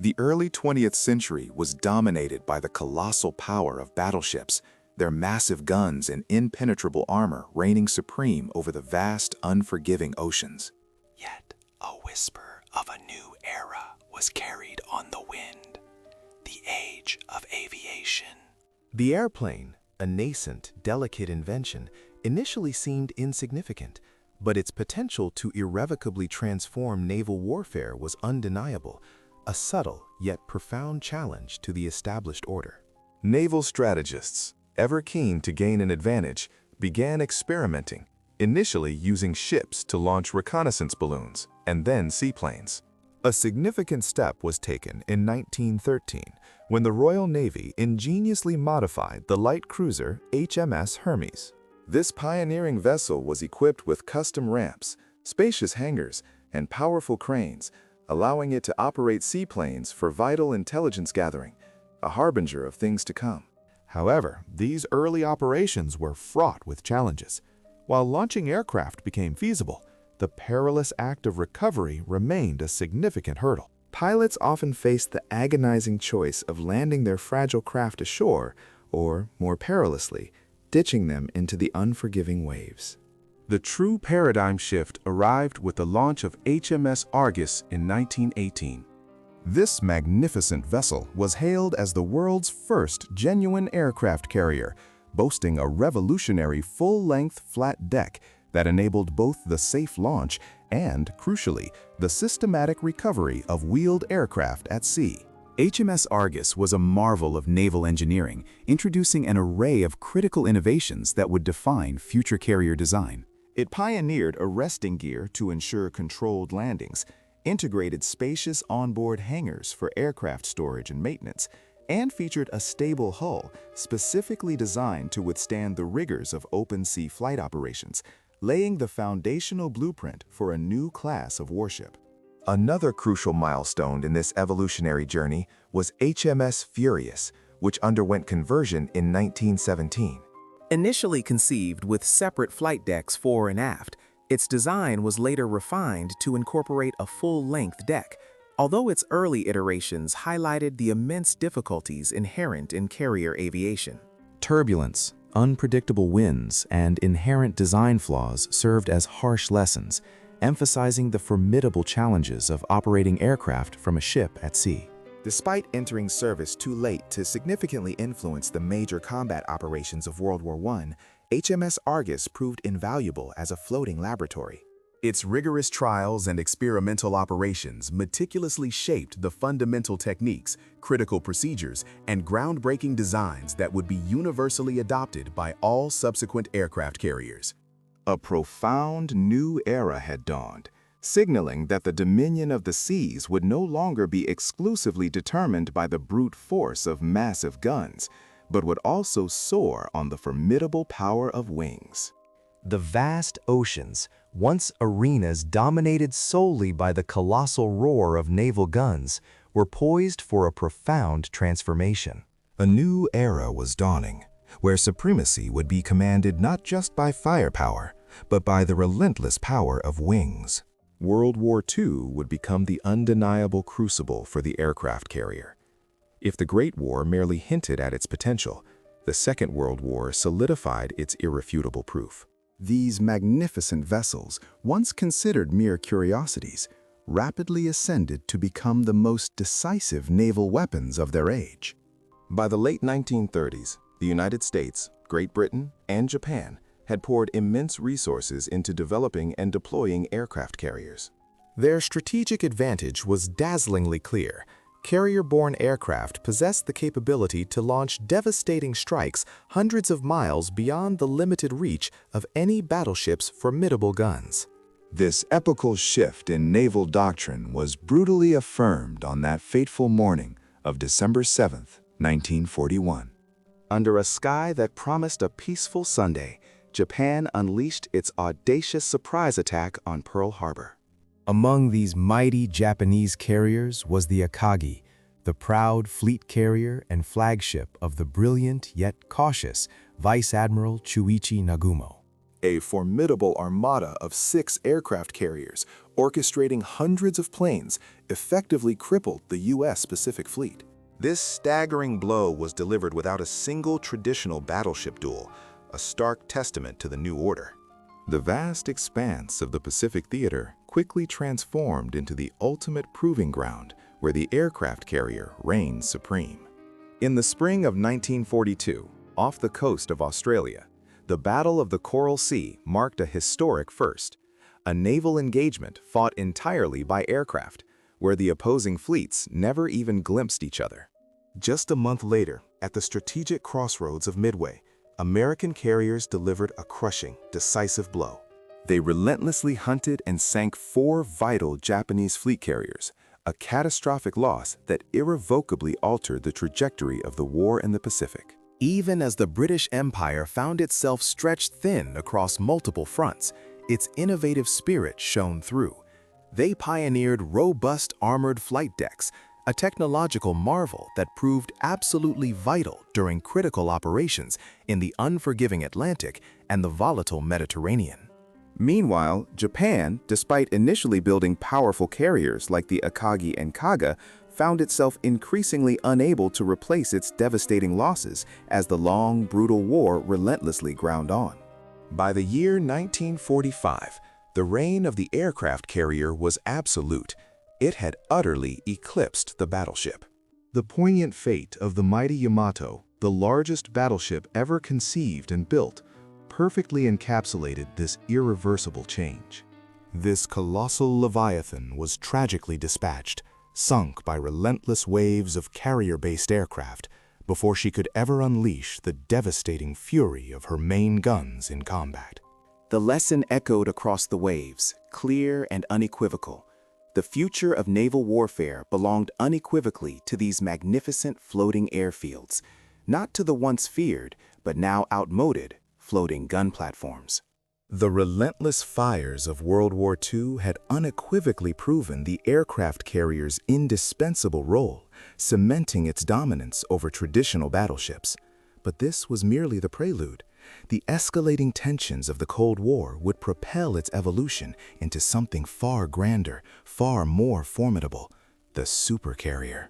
The early 20th century was dominated by the colossal power of battleships, their massive guns and impenetrable armor reigning supreme over the vast, unforgiving oceans. Yet a whisper of a new era was carried on the wind, the age of aviation. The airplane, a nascent, delicate invention, initially seemed insignificant, but its potential to irrevocably transform naval warfare was undeniable, a subtle yet profound challenge to the established order. Naval strategists, ever keen to gain an advantage, began experimenting, initially using ships to launch reconnaissance balloons and then seaplanes. A significant step was taken in 1913 when the Royal Navy ingeniously modified the light cruiser HMS Hermes. This pioneering vessel was equipped with custom ramps, spacious hangars, and powerful cranes, allowing it to operate seaplanes for vital intelligence gathering, a harbinger of things to come. However, these early operations were fraught with challenges. While launching aircraft became feasible, the perilous act of recovery remained a significant hurdle. Pilots often faced the agonizing choice of landing their fragile craft ashore or, more perilously, ditching them into the unforgiving waves. The true paradigm shift arrived with the launch of HMS Argus in 1918. This magnificent vessel was hailed as the world's first genuine aircraft carrier, boasting a revolutionary full-length flat deck that enabled both the safe launch and, crucially, the systematic recovery of wheeled aircraft at sea. HMS Argus was a marvel of naval engineering, introducing an array of critical innovations that would define future carrier design. It pioneered arresting gear to ensure controlled landings, integrated spacious onboard hangars for aircraft storage and maintenance, and featured a stable hull specifically designed to withstand the rigors of open-sea flight operations, laying the foundational blueprint for a new class of warship. Another crucial milestone in this evolutionary journey was HMS Furious, which underwent conversion in 1917. Initially conceived with separate flight decks fore and aft, its design was later refined to incorporate a full-length deck, although its early iterations highlighted the immense difficulties inherent in carrier aviation. Turbulence, unpredictable winds, and inherent design flaws served as harsh lessons, emphasizing the formidable challenges of operating aircraft from a ship at sea. Despite entering service too late to significantly influence the major combat operations of World War I, HMS Argus proved invaluable as a floating laboratory. Its rigorous trials and experimental operations meticulously shaped the fundamental techniques, critical procedures, and groundbreaking designs that would be universally adopted by all subsequent aircraft carriers. A profound new era had dawned, signaling that the dominion of the seas would no longer be exclusively determined by the brute force of massive guns, but would also soar on the formidable power of wings. The vast oceans, once arenas dominated solely by the colossal roar of naval guns, were poised for a profound transformation. A new era was dawning, where supremacy would be commanded not just by firepower, but by the relentless power of wings. World War II would become the undeniable crucible for the aircraft carrier. If the Great War merely hinted at its potential, the Second World War solidified its irrefutable proof. These magnificent vessels, once considered mere curiosities, rapidly ascended to become the most decisive naval weapons of their age. By the late 1930s, the United States, Great Britain, and Japan had poured immense resources into developing and deploying aircraft carriers. Their strategic advantage was dazzlingly clear. Carrier-borne aircraft possessed the capability to launch devastating strikes hundreds of miles beyond the limited reach of any battleship's formidable guns. This epochal shift in naval doctrine was brutally affirmed on that fateful morning of December 7, 1941. Under a sky that promised a peaceful Sunday, Japan unleashed its audacious surprise attack on Pearl Harbor. Among these mighty Japanese carriers was the Akagi, the proud fleet carrier and flagship of the brilliant yet cautious Vice Admiral Chuichi Nagumo. A formidable armada of 6 aircraft carriers, orchestrating hundreds of planes, effectively crippled the U.S. Pacific Fleet. This staggering blow was delivered without a single traditional battleship duel, a stark testament to the new order. The vast expanse of the Pacific Theater quickly transformed into the ultimate proving ground where the aircraft carrier reigned supreme. In the spring of 1942, off the coast of Australia, the Battle of the Coral Sea marked a historic first, a naval engagement fought entirely by aircraft, where the opposing fleets never even glimpsed each other. Just a month later, at the strategic crossroads of Midway, American carriers delivered a crushing, decisive blow. They relentlessly hunted and sank 4 vital Japanese fleet carriers, a catastrophic loss that irrevocably altered the trajectory of the war in the Pacific. Even as the British Empire found itself stretched thin across multiple fronts, its innovative spirit shone through. They pioneered robust armored flight decks, a technological marvel that proved absolutely vital during critical operations in the unforgiving Atlantic and the volatile Mediterranean. Meanwhile, Japan, despite initially building powerful carriers like the Akagi and Kaga, found itself increasingly unable to replace its devastating losses as the long, brutal war relentlessly ground on. By the year 1945, the reign of the aircraft carrier was absolute. It had utterly eclipsed the battleship. The poignant fate of the mighty Yamato, the largest battleship ever conceived and built, perfectly encapsulated this irreversible change. This colossal leviathan was tragically dispatched, sunk by relentless waves of carrier-based aircraft, before she could ever unleash the devastating fury of her main guns in combat. The lesson echoed across the waves, clear and unequivocal. The future of naval warfare belonged unequivocally to these magnificent floating airfields, not to the once feared, but now outmoded, floating gun platforms. The relentless fires of World War II had unequivocally proven the aircraft carrier's indispensable role, cementing its dominance over traditional battleships. But this was merely the prelude. The escalating tensions of the Cold War would propel its evolution into something far grander, far more formidable, the supercarrier.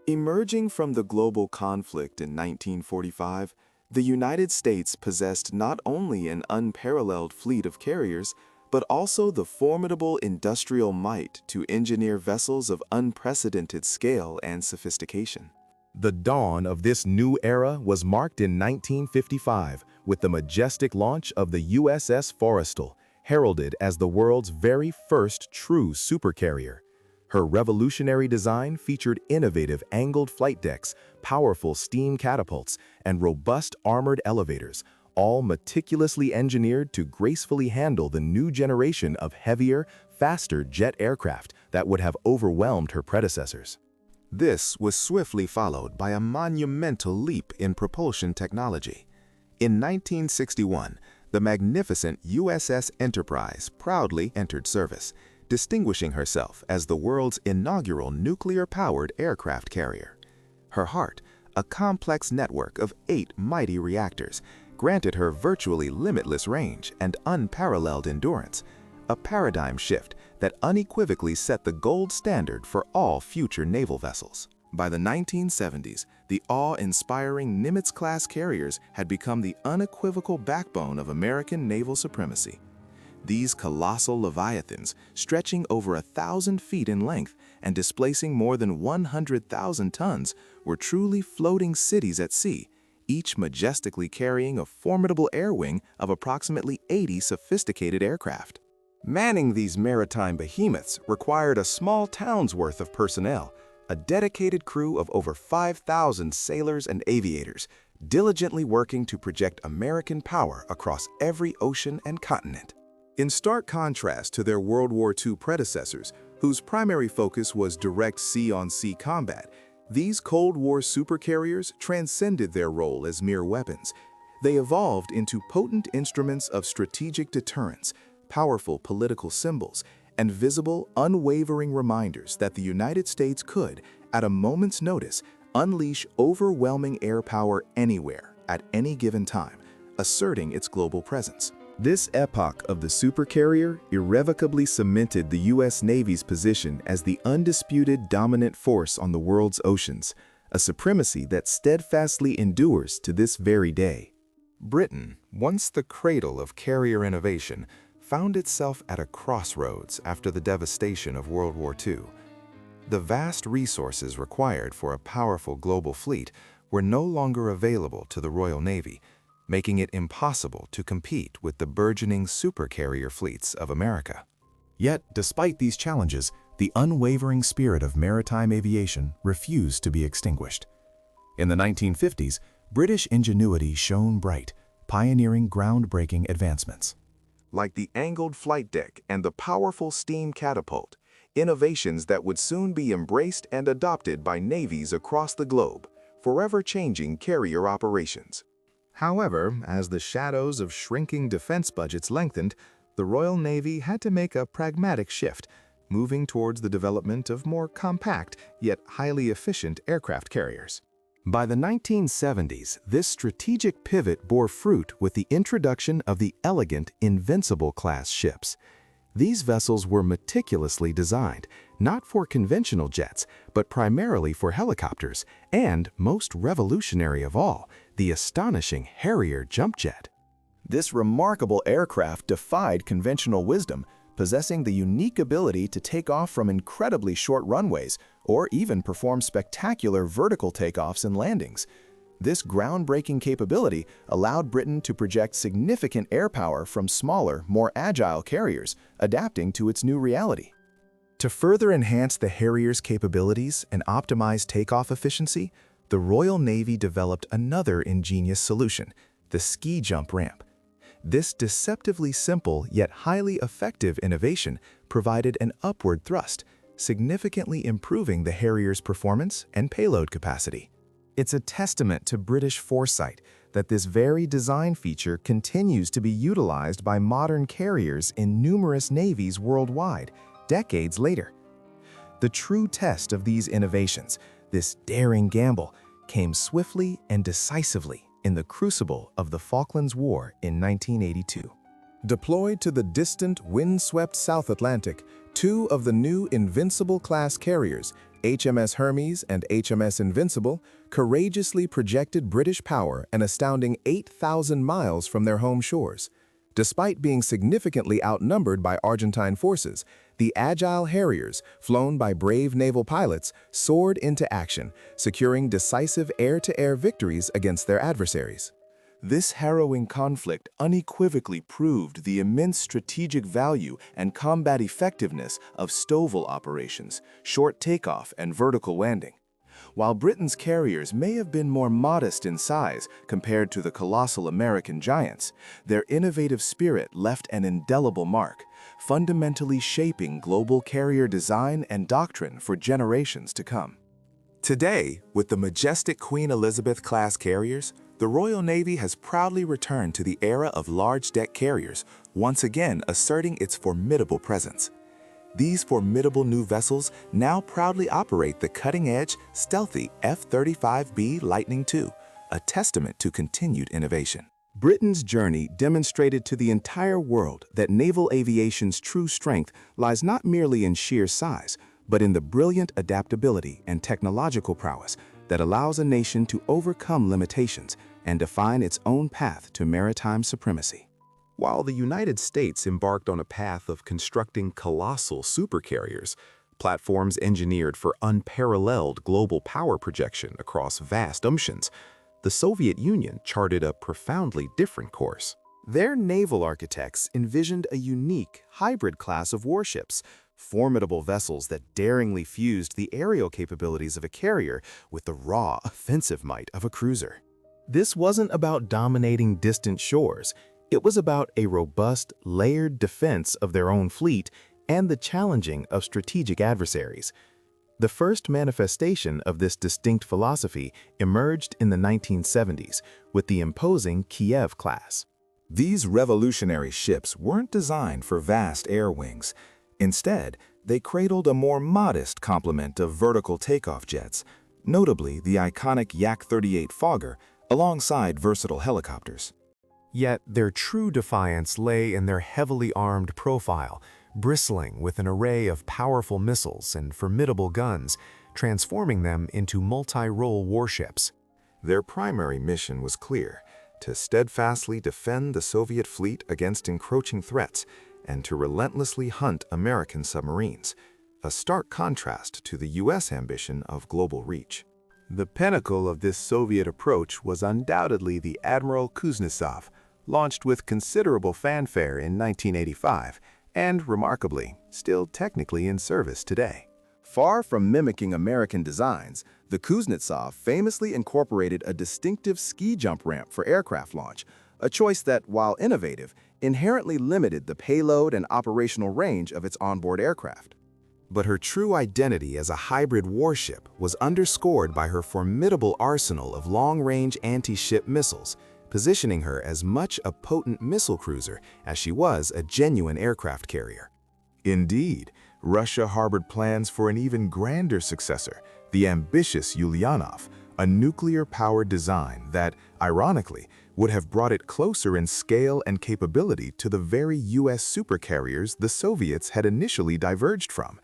Emerging from the global conflict in 1945, the United States possessed not only an unparalleled fleet of carriers, but also the formidable industrial might to engineer vessels of unprecedented scale and sophistication. The dawn of this new era was marked in 1955 with the majestic launch of the USS Forrestal, heralded as the world's very first true supercarrier. Her revolutionary design featured innovative angled flight decks, powerful steam catapults, and robust armored elevators, all meticulously engineered to gracefully handle the new generation of heavier, faster jet aircraft that would have overwhelmed her predecessors. This was swiftly followed by a monumental leap in propulsion technology. In 1961, the magnificent USS Enterprise proudly entered service, distinguishing herself as the world's inaugural nuclear-powered aircraft carrier. Her heart, a complex network of 8 mighty reactors, granted her virtually limitless range and unparalleled endurance, a paradigm shift that unequivocally set the gold standard for all future naval vessels. By the 1970s, the awe-inspiring Nimitz-class carriers had become the unequivocal backbone of American naval supremacy. These colossal leviathans, stretching over 1,000 feet in length and displacing more than 100,000 tons, were truly floating cities at sea, each majestically carrying a formidable air wing of approximately 80 sophisticated aircraft. Manning these maritime behemoths required a small town's worth of personnel, a dedicated crew of over 5,000 sailors and aviators, diligently working to project American power across every ocean and continent. In stark contrast to their World War II predecessors, whose primary focus was direct sea-on-sea combat, these Cold War supercarriers transcended their role as mere weapons. They evolved into potent instruments of strategic deterrence, powerful political symbols, and visible, unwavering reminders that the United States could, at a moment's notice, unleash overwhelming air power anywhere, at any given time, asserting its global presence. This epoch of the supercarrier irrevocably cemented the U.S. Navy's position as the undisputed dominant force on the world's oceans, a supremacy that steadfastly endures to this very day. Britain, once the cradle of carrier innovation, found itself at a crossroads after the devastation of World War II. The vast resources required for a powerful global fleet were no longer available to the Royal Navy, making it impossible to compete with the burgeoning supercarrier fleets of America. Yet, despite these challenges, the unwavering spirit of maritime aviation refused to be extinguished. In the 1950s, British ingenuity shone bright, pioneering groundbreaking advancements. Like the angled flight deck and the powerful steam catapult, innovations that would soon be embraced and adopted by navies across the globe, forever changing carrier operations. However, as the shadows of shrinking defense budgets lengthened, the Royal Navy had to make a pragmatic shift, moving towards the development of more compact yet highly efficient aircraft carriers. By the 1970s, this strategic pivot bore fruit with the introduction of the elegant Invincible-class ships. These vessels were meticulously designed, not for conventional jets, but primarily for helicopters, and, most revolutionary of all, the astonishing Harrier jump jet. This remarkable aircraft defied conventional wisdom, possessing the unique ability to take off from incredibly short runways, or even perform spectacular vertical takeoffs and landings. This groundbreaking capability allowed Britain to project significant air power from smaller, more agile carriers, adapting to its new reality. To further enhance the Harrier's capabilities and optimize takeoff efficiency, the Royal Navy developed another ingenious solution, the ski jump ramp. This deceptively simple yet highly effective innovation provided an upward thrust, significantly improving the Harrier's performance and payload capacity. It's a testament to British foresight that this very design feature continues to be utilized by modern carriers in numerous navies worldwide, decades later. The true test of these innovations, this daring gamble, came swiftly and decisively in the crucible of the Falklands War in 1982. Deployed to the distant, wind-swept South Atlantic, two of the new Invincible-class carriers, HMS Hermes and HMS Invincible, courageously projected British power an astounding 8,000 miles from their home shores. Despite being significantly outnumbered by Argentine forces, the agile Harriers, flown by brave naval pilots, soared into action, securing decisive air-to-air victories against their adversaries. This harrowing conflict unequivocally proved the immense strategic value and combat effectiveness of STOVL operations, short takeoff and vertical landing. While Britain's carriers may have been more modest in size compared to the colossal American giants, their innovative spirit left an indelible mark, fundamentally shaping global carrier design and doctrine for generations to come. Today, with the majestic Queen Elizabeth-class carriers, the Royal Navy has proudly returned to the era of large-deck carriers, once again asserting its formidable presence. These formidable new vessels now proudly operate the cutting-edge, stealthy F-35B Lightning II, a testament to continued innovation. Britain's journey demonstrated to the entire world that naval aviation's true strength lies not merely in sheer size, but in the brilliant adaptability and technological prowess that allows a nation to overcome limitations and define its own path to maritime supremacy. While the United States embarked on a path of constructing colossal supercarriers, platforms engineered for unparalleled global power projection across vast oceans, the Soviet Union charted a profoundly different course. Their naval architects envisioned a unique, hybrid class of warships, formidable vessels that daringly fused the aerial capabilities of a carrier with the raw, offensive might of a cruiser. This wasn't about dominating distant shores. It was about a robust, layered defense of their own fleet and the challenging of strategic adversaries. The first manifestation of this distinct philosophy emerged in the 1970s with the imposing Kiev class. These revolutionary ships weren't designed for vast air wings. Instead, they cradled a more modest complement of vertical takeoff jets, notably the iconic Yak-38 Fogger, alongside versatile helicopters. Yet their true defiance lay in their heavily armed profile, bristling with an array of powerful missiles and formidable guns, transforming them into multi-role warships. Their primary mission was clear: to steadfastly defend the Soviet fleet against encroaching threats and to relentlessly hunt American submarines, a stark contrast to the U.S. ambition of global reach. The pinnacle of this Soviet approach was undoubtedly the Admiral Kuznetsov, launched with considerable fanfare in 1985 and, remarkably, still technically in service today. Far from mimicking American designs, the Kuznetsov famously incorporated a distinctive ski jump ramp for aircraft launch, a choice that, while innovative, inherently limited the payload and operational range of its onboard aircraft. But her true identity as a hybrid warship was underscored by her formidable arsenal of long-range anti-ship missiles, positioning her as much a potent missile cruiser as she was a genuine aircraft carrier. Indeed, Russia harbored plans for an even grander successor, the ambitious Ulyanov, a nuclear-powered design that, ironically, would have brought it closer in scale and capability to the very U.S. supercarriers the Soviets had initially diverged from.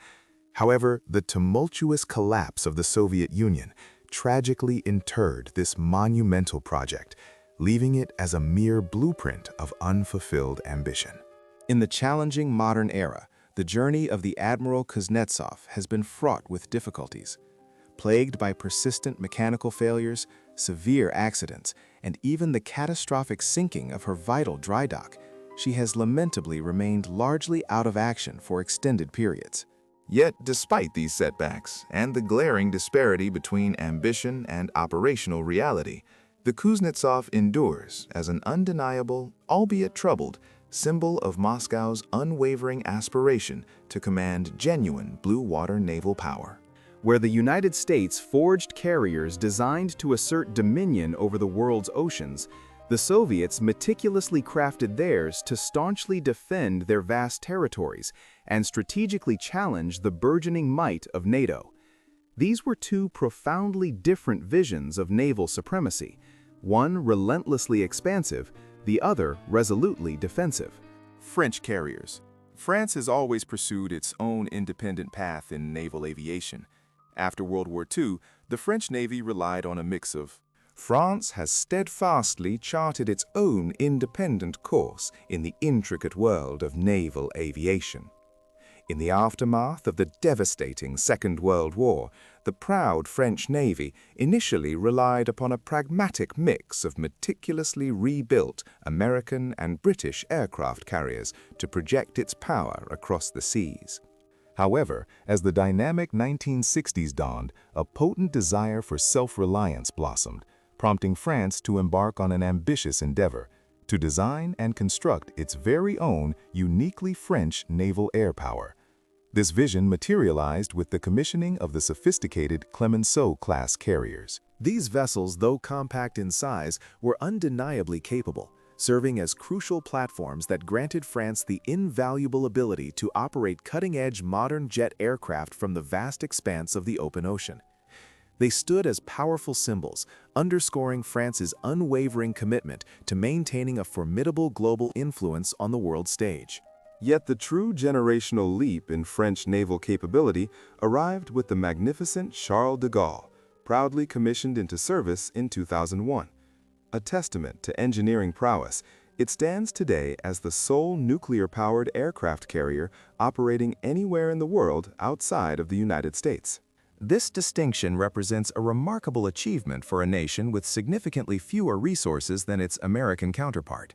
However, the tumultuous collapse of the Soviet Union tragically interred this monumental project, leaving it as a mere blueprint of unfulfilled ambition. In the challenging modern era, the journey of the Admiral Kuznetsov has been fraught with difficulties. Plagued by persistent mechanical failures, severe accidents, and even the catastrophic sinking of her vital dry dock, she has lamentably remained largely out of action for extended periods. Yet, despite these setbacks and the glaring disparity between ambition and operational reality, the Kuznetsov endures as an undeniable, albeit troubled, symbol of Moscow's unwavering aspiration to command genuine blue-water naval power. Where the United States forged carriers designed to assert dominion over the world's oceans, the Soviets meticulously crafted theirs to staunchly defend their vast territories and strategically challenge the burgeoning might of NATO. These were two profoundly different visions of naval supremacy, one relentlessly expansive, the other resolutely defensive. French carriers. France has always pursued its own independent path in naval aviation. After World War II, the French Navy relied on a mix of France has steadfastly charted its own independent course in the intricate world of naval aviation. In the aftermath of the devastating Second World War, the proud French Navy initially relied upon a pragmatic mix of meticulously rebuilt American and British aircraft carriers to project its power across the seas. However, as the dynamic 1960s dawned, a potent desire for self-reliance blossomed, prompting France to embark on an ambitious endeavor, to design and construct its very own uniquely French naval air power. This vision materialized with the commissioning of the sophisticated Clemenceau-class carriers. These vessels, though compact in size, were undeniably capable, serving as crucial platforms that granted France the invaluable ability to operate cutting-edge modern jet aircraft from the vast expanse of the open ocean. They stood as powerful symbols, underscoring France's unwavering commitment to maintaining a formidable global influence on the world stage. Yet the true generational leap in French naval capability arrived with the magnificent Charles de Gaulle, proudly commissioned into service in 2001. A testament to engineering prowess, it stands today as the sole nuclear-powered aircraft carrier operating anywhere in the world outside of the United States. This distinction represents a remarkable achievement for a nation with significantly fewer resources than its American counterpart.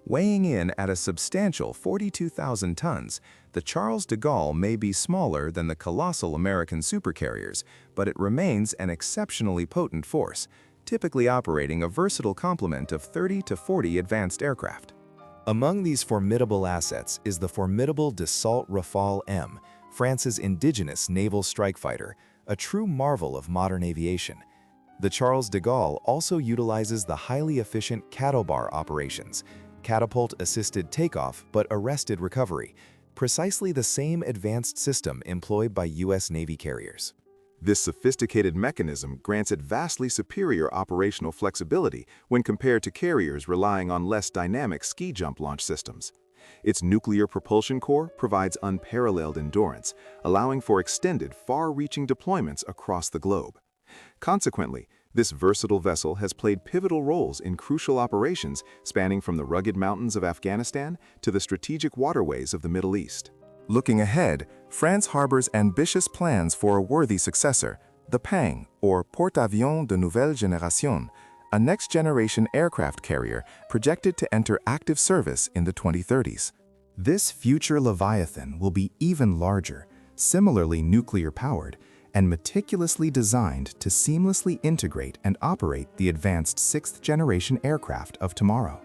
Weighing in at a substantial 42,000 tons, the Charles de Gaulle may be smaller than the colossal American supercarriers, but it remains an exceptionally potent force, typically operating a versatile complement of 30 to 40 advanced aircraft. Among these formidable assets is the formidable Dassault Rafale M, France's indigenous naval strike fighter, a true marvel of modern aviation. The Charles de Gaulle also utilizes the highly efficient cattle bar operations, catapult-assisted takeoff but arrested recovery, precisely the same advanced system employed by U.S. Navy carriers. This sophisticated mechanism grants it vastly superior operational flexibility when compared to carriers relying on less dynamic ski jump launch systems. Its nuclear propulsion core provides unparalleled endurance, allowing for extended, far-reaching deployments across the globe. Consequently, this versatile vessel has played pivotal roles in crucial operations spanning from the rugged mountains of Afghanistan to the strategic waterways of the Middle East. Looking ahead, France harbors ambitious plans for a worthy successor, the PANG, or Porte-Avions de Nouvelle Génération, a next-generation aircraft carrier projected to enter active service in the 2030s. This future Leviathan will be even larger, similarly nuclear-powered, and meticulously designed to seamlessly integrate and operate the advanced sixth-generation aircraft of tomorrow.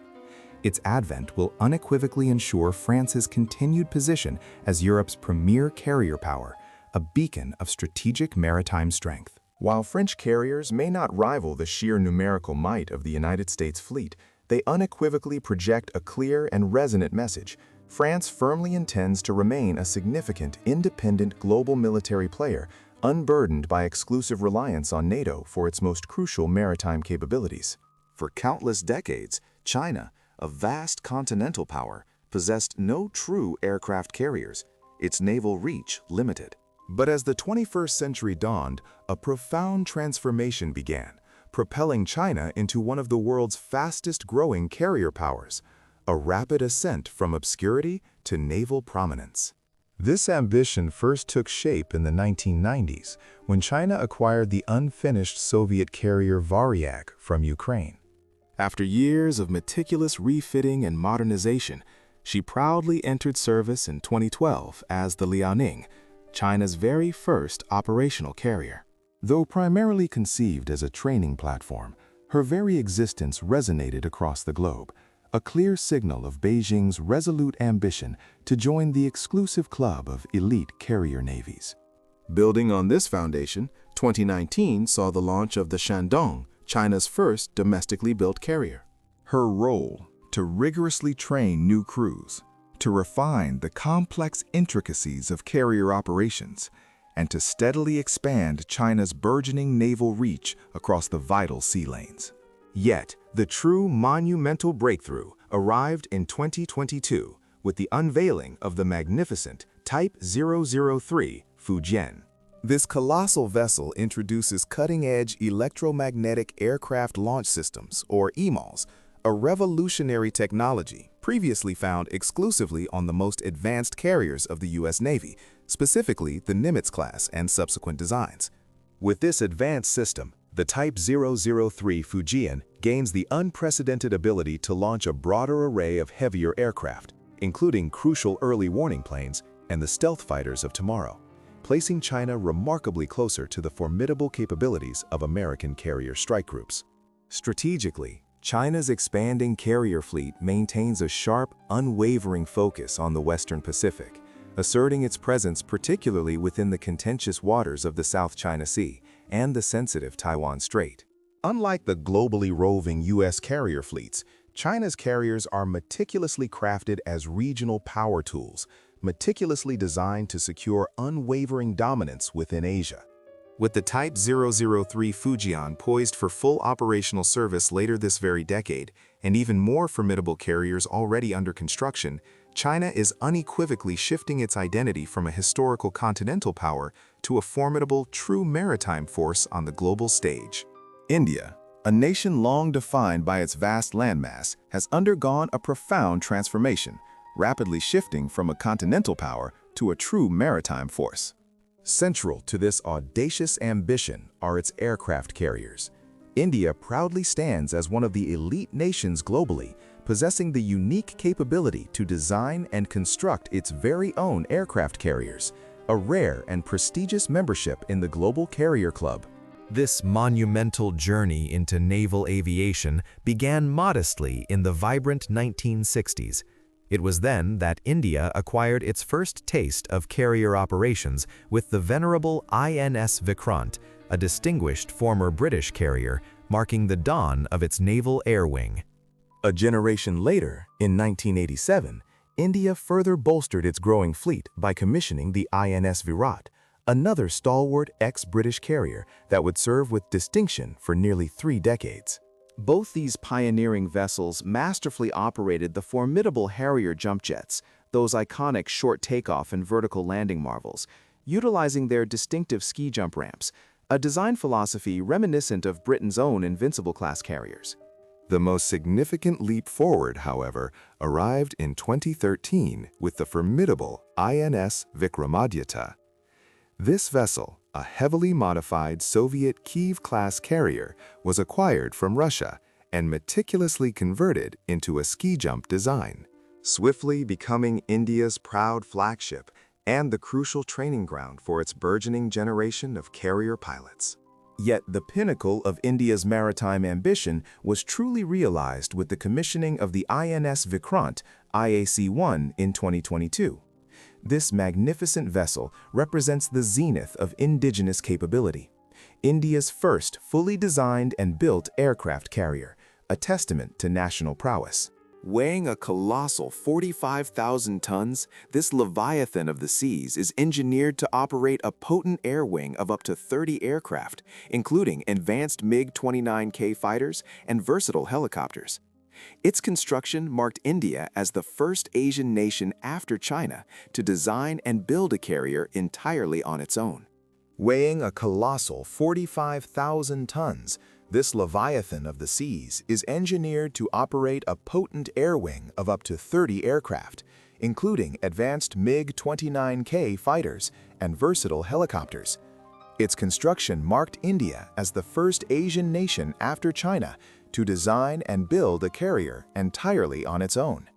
Its advent will unequivocally ensure France's continued position as Europe's premier carrier power, a beacon of strategic maritime strength. While French carriers may not rival the sheer numerical might of the United States fleet, they unequivocally project a clear and resonant message. France firmly intends to remain a significant, independent global military player, unburdened by exclusive reliance on NATO for its most crucial maritime capabilities. For countless decades, China, a vast continental power, possessed no true aircraft carriers, its naval reach limited. But as the 21st century dawned, a profound transformation began, propelling China into one of the world's fastest-growing carrier powers, a rapid ascent from obscurity to naval prominence. This ambition first took shape in the 1990s, when China acquired the unfinished Soviet carrier Varyak from Ukraine. After years of meticulous refitting and modernization, she proudly entered service in 2012 as the Liaoning, China's very first operational carrier. Though primarily conceived as a training platform, her very existence resonated across the globe, a clear signal of Beijing's resolute ambition to join the exclusive club of elite carrier navies. Building on this foundation, 2019 saw the launch of the Shandong, China's first domestically built carrier. Her role: to rigorously train new crews, to refine the complex intricacies of carrier operations, and to steadily expand China's burgeoning naval reach across the vital sea lanes. Yet, the true monumental breakthrough arrived in 2022 with the unveiling of the magnificent Type 003 Fujian. This colossal vessel introduces cutting-edge electromagnetic aircraft launch systems, or EMALS, a revolutionary technology previously found exclusively on the most advanced carriers of the U.S. Navy, specifically the Nimitz class and subsequent designs. With this advanced system, the Type 003 Fujian gains the unprecedented ability to launch a broader array of heavier aircraft, including crucial early warning planes and the stealth fighters of tomorrow, placing China remarkably closer to the formidable capabilities of American carrier strike groups. Strategically, China's expanding carrier fleet maintains a sharp, unwavering focus on the Western Pacific, asserting its presence particularly within the contentious waters of the South China Sea and the sensitive Taiwan Strait. Unlike the globally roving U.S. carrier fleets, China's carriers are meticulously crafted as regional power tools, meticulously designed to secure unwavering dominance within Asia. With the Type 003 Fujian poised for full operational service later this very decade, and even more formidable carriers already under construction, China is unequivocally shifting its identity from a historical continental power to a formidable, true maritime force on the global stage. India, a nation long defined by its vast landmass, has undergone a profound transformation, rapidly shifting from a continental power to a true maritime force. Central to this audacious ambition are its aircraft carriers. India proudly stands as one of the elite nations globally, possessing the unique capability to design and construct its very own aircraft carriers, a rare and prestigious membership in the Global Carrier Club. This monumental journey into naval aviation began modestly in the vibrant 1960s. It was then that India acquired its first taste of carrier operations with the venerable INS Vikrant, a distinguished former British carrier, marking the dawn of its naval air wing. A generation later, in 1987, India further bolstered its growing fleet by commissioning the INS Virat, another stalwart ex-British carrier that would serve with distinction for nearly 3 decades. Both these pioneering vessels masterfully operated the formidable Harrier jump jets, those iconic short takeoff and vertical landing marvels, utilizing their distinctive ski jump ramps, a design philosophy reminiscent of Britain's own Invincible-class carriers. The most significant leap forward, however, arrived in 2013 with the formidable INS Vikramaditya. This vessel, a heavily modified Soviet Kiev-class carrier, was acquired from Russia and meticulously converted into a ski jump design, swiftly becoming India's proud flagship and the crucial training ground for its burgeoning generation of carrier pilots. Yet the pinnacle of India's maritime ambition was truly realized with the commissioning of the INS Vikrant IAC-1 in 2022. This magnificent vessel represents the zenith of indigenous capability, India's first fully designed and built aircraft carrier, a testament to national prowess. Weighing a colossal 45,000 tons, this leviathan of the seas is engineered to operate a potent air wing of up to 30 aircraft, including advanced MiG-29K fighters and versatile helicopters. Its construction marked India as the first Asian nation after China to design and build a carrier entirely on its own. Weighing a colossal 45,000 tons, this leviathan of the seas is engineered to operate a potent air wing of up to 30 aircraft, including advanced MiG-29K fighters and versatile helicopters. Its construction marked India as the first Asian nation after China to design and build a carrier entirely on its own.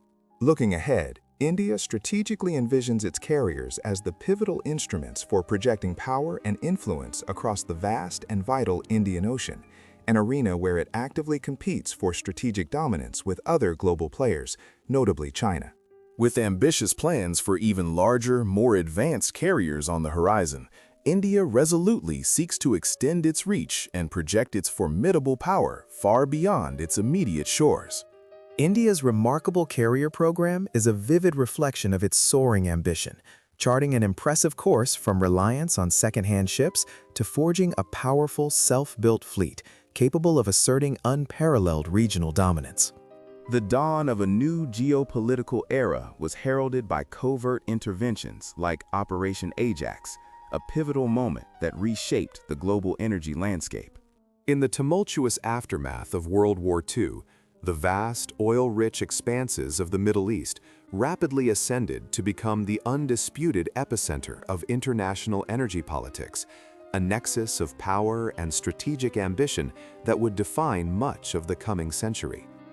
Looking ahead, India strategically envisions its carriers as the pivotal instruments for projecting power and influence across the vast and vital Indian Ocean, an arena where it actively competes for strategic dominance with other global players, notably China. With ambitious plans for even larger, more advanced carriers on the horizon, India resolutely seeks to extend its reach and project its formidable power far beyond its immediate shores. India's remarkable carrier program is a vivid reflection of its soaring ambition, charting an impressive course from reliance on second-hand ships to forging a powerful, self-built fleet capable of asserting unparalleled regional dominance. The dawn of a new geopolitical era was heralded by covert interventions like Operation Ajax, a pivotal moment that reshaped the global energy landscape. In the tumultuous aftermath of World War II, the vast, oil-rich expanses of the Middle East rapidly ascended to become the undisputed epicenter of international energy politics, a nexus of power and strategic ambition that would define much of the coming century.